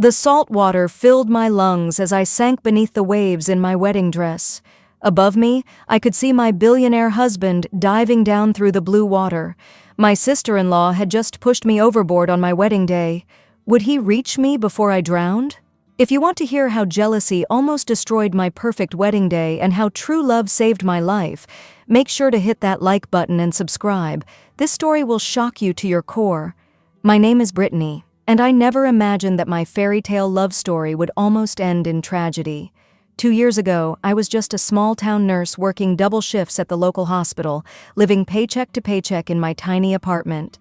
The salt water filled my lungs as I sank beneath the waves in my wedding dress. Above me, I could see my billionaire husband diving down through the blue water. My sister-in-law had just pushed me overboard on my wedding day. Would he reach me before I drowned? If you want to hear how jealousy almost destroyed my perfect wedding day and how true love saved my life, make sure to hit that like button and subscribe. This story will shock you to your core. My name is Brittany, and I never imagined that my fairy tale love story would almost end in tragedy. 2 years ago, I was just a small-town nurse working double shifts at the local hospital, living paycheck to paycheck in my tiny apartment.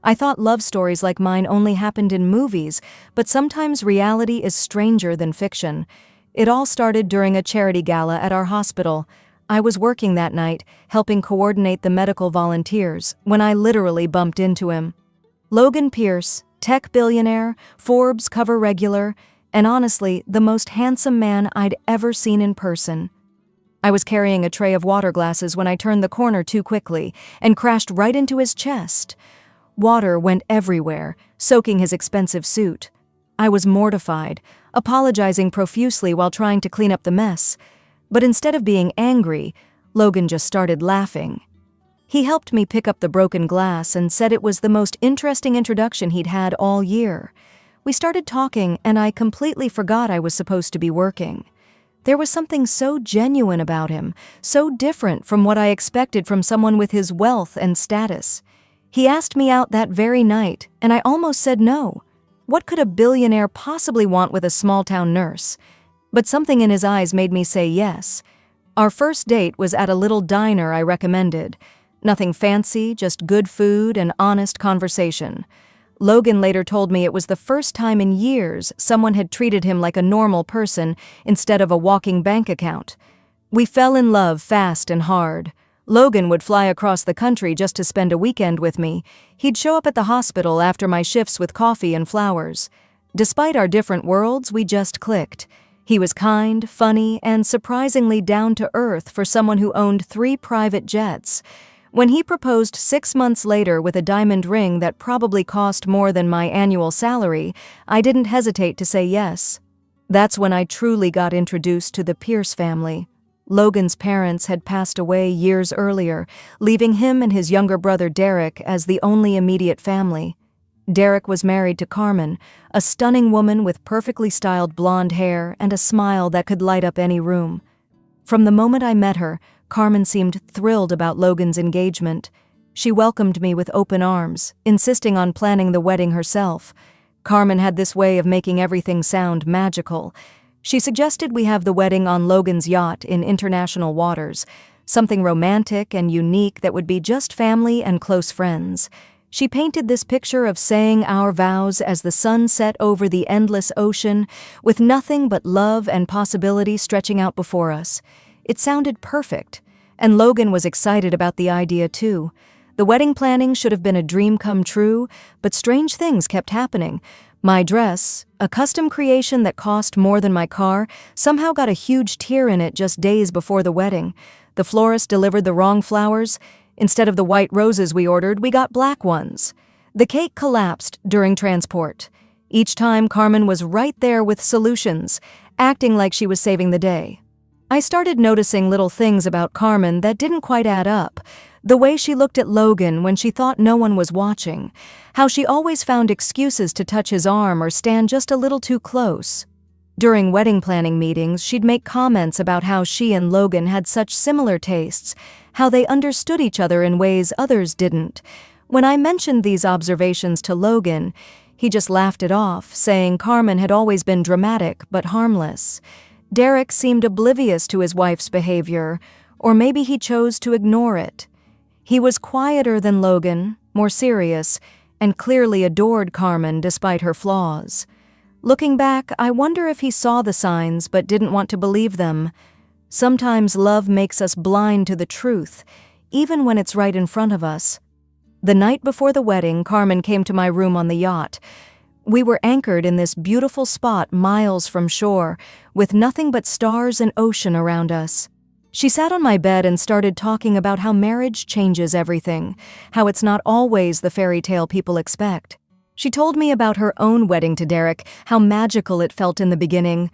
I thought love stories like mine only happened in movies, but sometimes reality is stranger than fiction. It all started during a charity gala at our hospital. I was working that night, helping coordinate the medical volunteers, when I literally bumped into him. Logan Pierce, tech billionaire, Forbes cover regular, and honestly, the most handsome man I'd ever seen in person. I was carrying a tray of water glasses when I turned the corner too quickly and crashed right into his chest. Water went everywhere, soaking his expensive suit. I was mortified, apologizing profusely while trying to clean up the mess. But instead of being angry, Logan just started laughing. He helped me pick up the broken glass and said it was the most interesting introduction he'd had all year. We started talking, and I completely forgot I was supposed to be working. There was something so genuine about him, so different from what I expected from someone with his wealth and status. He asked me out that very night, and I almost said no. What could a billionaire possibly want with a small-town nurse? But something in his eyes made me say yes. Our first date was at a little diner I recommended. Nothing fancy, just good food and honest conversation. Logan later told me it was the first time in years someone had treated him like a normal person instead of a walking bank account. We fell in love fast and hard. Logan would fly across the country just to spend a weekend with me. He'd show up at the hospital after my shifts with coffee and flowers. Despite our different worlds, we just clicked. He was kind, funny, and surprisingly down-to-earth for someone who owned 3 private jets. When he proposed 6 months later with a diamond ring that probably cost more than my annual salary, I didn't hesitate to say yes. That's when I truly got introduced to the Pierce family. Logan's parents had passed away years earlier, leaving him and his younger brother Derek as the only immediate family. Derek was married to Carmen, a stunning woman with perfectly styled blonde hair and a smile that could light up any room. From the moment I met her, Carmen seemed thrilled about Logan's engagement. She welcomed me with open arms, insisting on planning the wedding herself. Carmen had this way of making everything sound magical. She suggested we have the wedding on Logan's yacht in international waters, something romantic and unique that would be just family and close friends. She painted this picture of saying our vows as the sun set over the endless ocean, with nothing but love and possibility stretching out before us. It sounded perfect, and Logan was excited about the idea too. The wedding planning should have been a dream come true, but strange things kept happening. My dress, a custom creation that cost more than my car, somehow got a huge tear in it just days before the wedding. The florist delivered the wrong flowers. Instead of the white roses we ordered, we got black ones. The cake collapsed during transport. Each time, Carmen was right there with solutions, acting like she was saving the day. I started noticing little things about Carmen that didn't quite add up. The way she looked at Logan when she thought no one was watching. How she always found excuses to touch his arm or stand just a little too close. During wedding planning meetings, she'd make comments about how she and Logan had such similar tastes, how they understood each other in ways others didn't. When I mentioned these observations to Logan, he just laughed it off, saying Carmen had always been dramatic but harmless. Derek seemed oblivious to his wife's behavior, or maybe he chose to ignore it. He was quieter than Logan, more serious, and clearly adored Carmen despite her flaws. Looking back, I wonder if he saw the signs but didn't want to believe them. Sometimes love makes us blind to the truth, even when it's right in front of us. The night before the wedding, Carmen came to my room on the yacht. We were anchored in this beautiful spot miles from shore, with nothing but stars and ocean around us. She sat on my bed and started talking about how marriage changes everything, how it's not always the fairy tale people expect. She told me about her own wedding to Derek, how magical it felt in the beginning.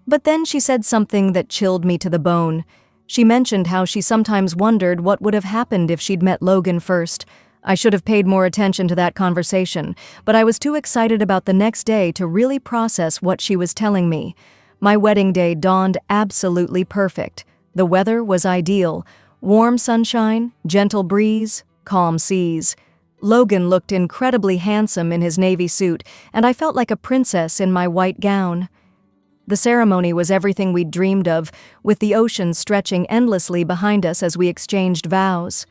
But then she said something that chilled me to the bone. She mentioned how she sometimes wondered what would have happened if she'd met Logan first. I should have paid more attention to that conversation, but I was too excited about the next day to really process what she was telling me. My wedding day dawned absolutely perfect. The weather was ideal. Warm sunshine, gentle breeze, calm seas. Logan looked incredibly handsome in his navy suit, and I felt like a princess in my white gown. The ceremony was everything we'd dreamed of, with the ocean stretching endlessly behind us as we exchanged vows.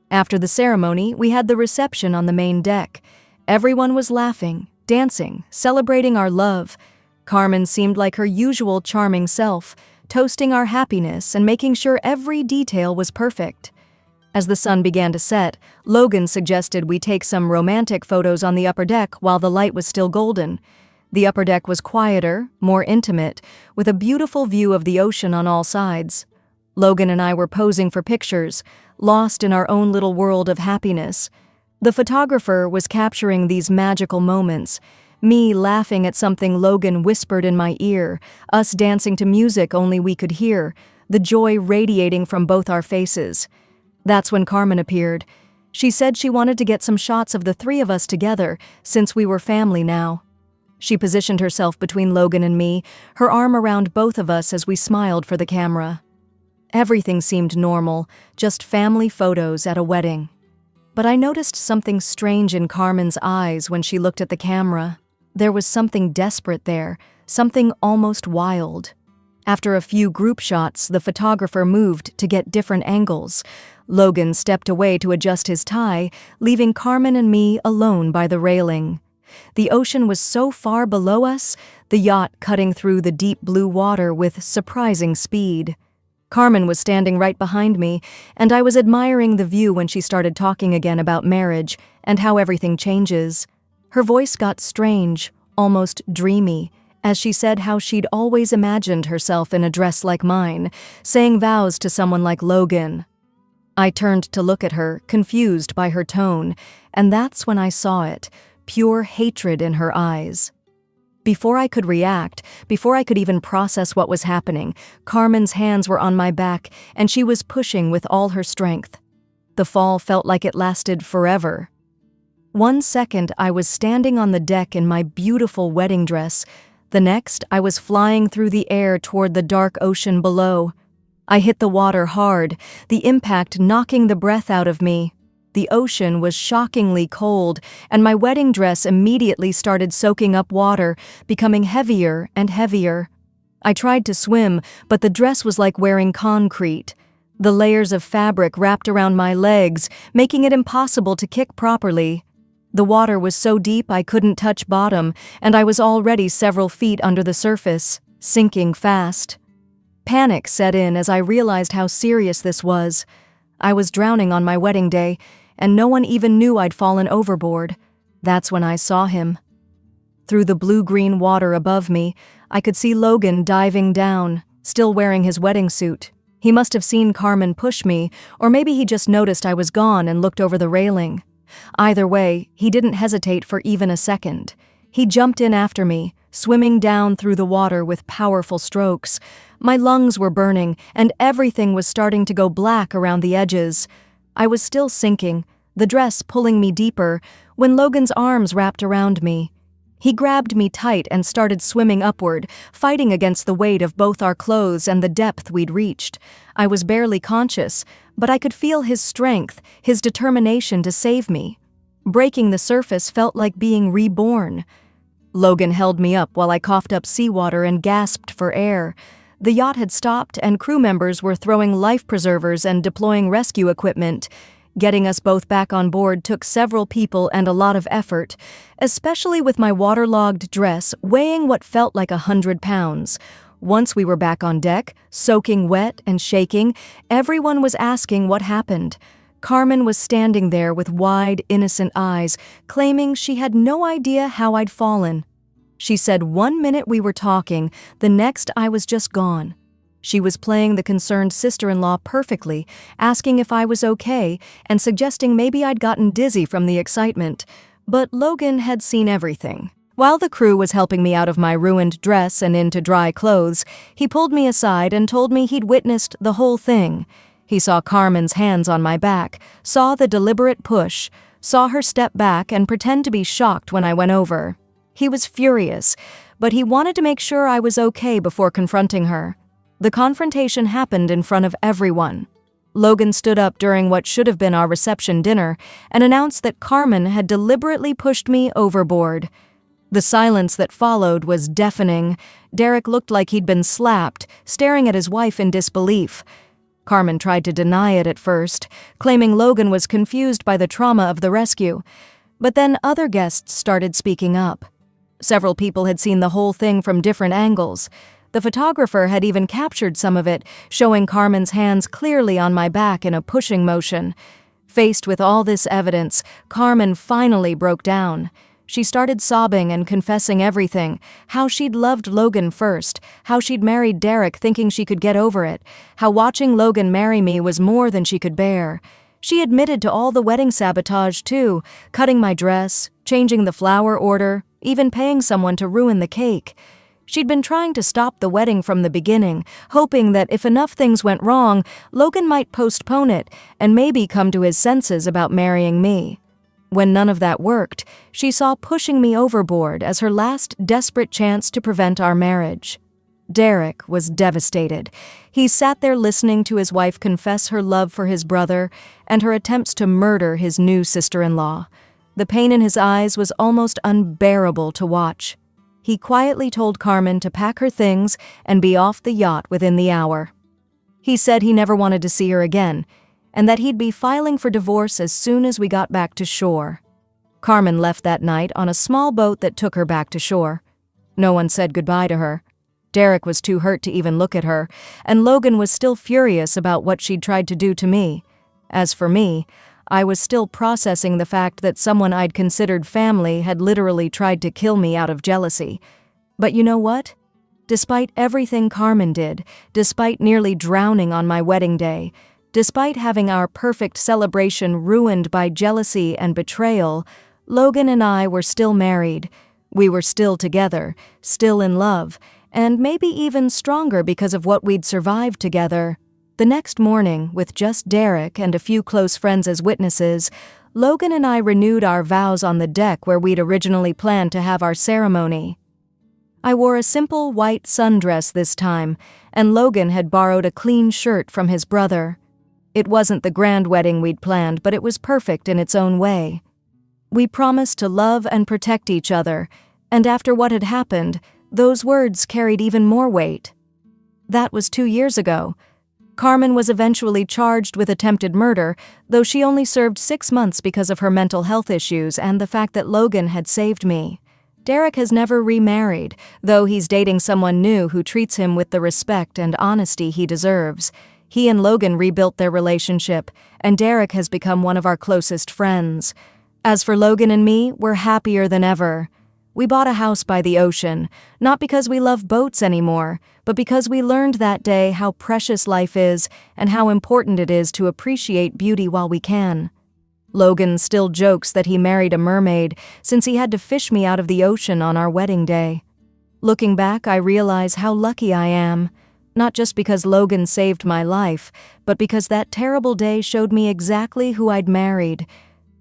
After the ceremony, we had the reception on the main deck. Everyone was laughing, dancing, celebrating our love. Carmen seemed like her usual charming self, toasting our happiness and making sure every detail was perfect. As the sun began to set, Logan suggested we take some romantic photos on the upper deck while the light was still golden. The upper deck was quieter, more intimate, with a beautiful view of the ocean on all sides. Logan and I were posing for pictures, lost in our own little world of happiness. The photographer was capturing these magical moments, me laughing at something Logan whispered in my ear, us dancing to music only we could hear, the joy radiating from both our faces. That's when Carmen appeared. She said she wanted to get some shots of the three of us together, since we were family now. She positioned herself between Logan and me, her arm around both of us as we smiled for the camera. Everything seemed normal, just family photos at a wedding. But I noticed something strange in Carmen's eyes when she looked at the camera. There was something desperate there, something almost wild. After a few group shots, the photographer moved to get different angles. Logan stepped away to adjust his tie, leaving Carmen and me alone by the railing. The ocean was so far below us, the yacht cutting through the deep blue water with surprising speed. Carmen was standing right behind me, and I was admiring the view when she started talking again about marriage and how everything changes. Her voice got strange, almost dreamy, as she said how she'd always imagined herself in a dress like mine, saying vows to someone like Logan. I turned to look at her, confused by her tone, and that's when I saw it, pure hatred in her eyes. Before I could react, before I could even process what was happening, Carmen's hands were on my back, and she was pushing with all her strength. The fall felt like it lasted forever. 1 second, I was standing on the deck in my beautiful wedding dress. The next, I was flying through the air toward the dark ocean below. I hit the water hard, the impact knocking the breath out of me. The ocean was shockingly cold, and my wedding dress immediately started soaking up water, becoming heavier and heavier. I tried to swim, but the dress was like wearing concrete. The layers of fabric wrapped around my legs, making it impossible to kick properly. The water was so deep I couldn't touch bottom, and I was already several feet under the surface, sinking fast. Panic set in as I realized how serious this was. I was drowning on my wedding day, and no one even knew I'd fallen overboard. That's when I saw him. Through the blue-green water above me, I could see Logan diving down, still wearing his wedding suit. He must have seen Carmen push me, or maybe he just noticed I was gone and looked over the railing. Either way, he didn't hesitate for even a second. He jumped in after me, swimming down through the water with powerful strokes. My lungs were burning, and everything was starting to go black around the edges. I was still sinking, the dress pulling me deeper, when Logan's arms wrapped around me. He grabbed me tight and started swimming upward, fighting against the weight of both our clothes and the depth we'd reached. I was barely conscious, but I could feel his strength, his determination to save me. Breaking the surface felt like being reborn. Logan held me up while I coughed up seawater and gasped for air. The yacht had stopped, and crew members were throwing life preservers and deploying rescue equipment. Getting us both back on board took several people and a lot of effort, especially with my waterlogged dress weighing what felt like 100 pounds. Once we were back on deck, soaking wet and shaking, everyone was asking what happened. Carmen was standing there with wide, innocent eyes, claiming she had no idea how I'd fallen. She said 1 minute we were talking, the next I was just gone. She was playing the concerned sister-in-law perfectly, asking if I was okay and suggesting maybe I'd gotten dizzy from the excitement. But Logan had seen everything. While the crew was helping me out of my ruined dress and into dry clothes, he pulled me aside and told me he'd witnessed the whole thing. He saw Carmen's hands on my back, saw the deliberate push, saw her step back and pretend to be shocked when I went over. He was furious, but he wanted to make sure I was okay before confronting her. The confrontation happened in front of everyone. Logan stood up during what should have been our reception dinner and announced that Carmen had deliberately pushed me overboard. The silence that followed was deafening. Derek looked like he'd been slapped, staring at his wife in disbelief. Carmen tried to deny it at first, claiming Logan was confused by the trauma of the rescue. But then other guests started speaking up. Several people had seen the whole thing from different angles. The photographer had even captured some of it, showing Carmen's hands clearly on my back in a pushing motion. Faced with all this evidence, Carmen finally broke down. She started sobbing and confessing everything, how she'd loved Logan first, how she'd married Derek thinking she could get over it, how watching Logan marry me was more than she could bear. She admitted to all the wedding sabotage too, cutting my dress, changing the flower order, even paying someone to ruin the cake. She'd been trying to stop the wedding from the beginning, hoping that if enough things went wrong, Logan might postpone it and maybe come to his senses about marrying me. When none of that worked, she saw pushing me overboard as her last desperate chance to prevent our marriage. Derek was devastated. He sat there listening to his wife confess her love for his brother and her attempts to murder his new sister-in-law. The pain in his eyes was almost unbearable to watch. He quietly told Carmen to pack her things and be off the yacht within the hour. He said he never wanted to see her again, and that he'd be filing for divorce as soon as we got back to shore. Carmen left that night on a small boat that took her back to shore. No one said goodbye to her. Derek was too hurt to even look at her, and Logan was still furious about what she'd tried to do to me. As for me, I was still processing the fact that someone I'd considered family had literally tried to kill me out of jealousy. But you know what? Despite everything Carmen did, despite nearly drowning on my wedding day, despite having our perfect celebration ruined by jealousy and betrayal, Logan and I were still married. We were still together, still in love, and maybe even stronger because of what we'd survived together. The next morning, with just Derek and a few close friends as witnesses, Logan and I renewed our vows on the deck where we'd originally planned to have our ceremony. I wore a simple white sundress this time, and Logan had borrowed a clean shirt from his brother. It wasn't the grand wedding we'd planned, but it was perfect in its own way. We promised to love and protect each other, and after what had happened, those words carried even more weight. That was 2 years ago. Carmen was eventually charged with attempted murder, though she only served 6 months because of her mental health issues and the fact that Logan had saved me. Derek has never remarried, though he's dating someone new who treats him with the respect and honesty he deserves. He and Logan rebuilt their relationship, and Derek has become one of our closest friends. As for Logan and me, we're happier than ever. We bought a house by the ocean, not because we love boats anymore, but because we learned that day how precious life is and how important it is to appreciate beauty while we can. Logan still jokes that he married a mermaid since he had to fish me out of the ocean on our wedding day. Looking back, I realize how lucky I am. Not just because Logan saved my life, but because that terrible day showed me exactly who I'd married.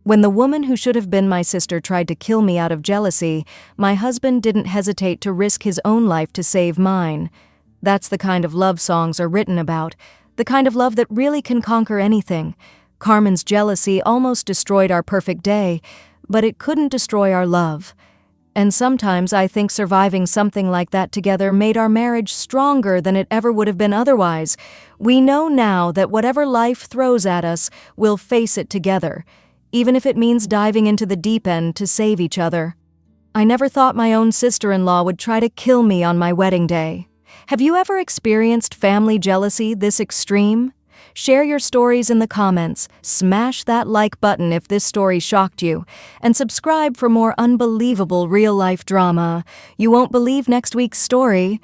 When the woman who should have been my sister tried to kill me out of jealousy, my husband didn't hesitate to risk his own life to save mine. That's the kind of love songs are written about, the kind of love that really can conquer anything. Carmen's jealousy almost destroyed our perfect day, but it couldn't destroy our love. And sometimes I think surviving something like that together made our marriage stronger than it ever would have been otherwise. We know now that whatever life throws at us, we'll face it together, even if it means diving into the deep end to save each other. I never thought my own sister-in-law would try to kill me on my wedding day. Have you ever experienced family jealousy this extreme? Share your stories in the comments, smash that like button if this story shocked you, and subscribe for more unbelievable real-life drama. You won't believe next week's story.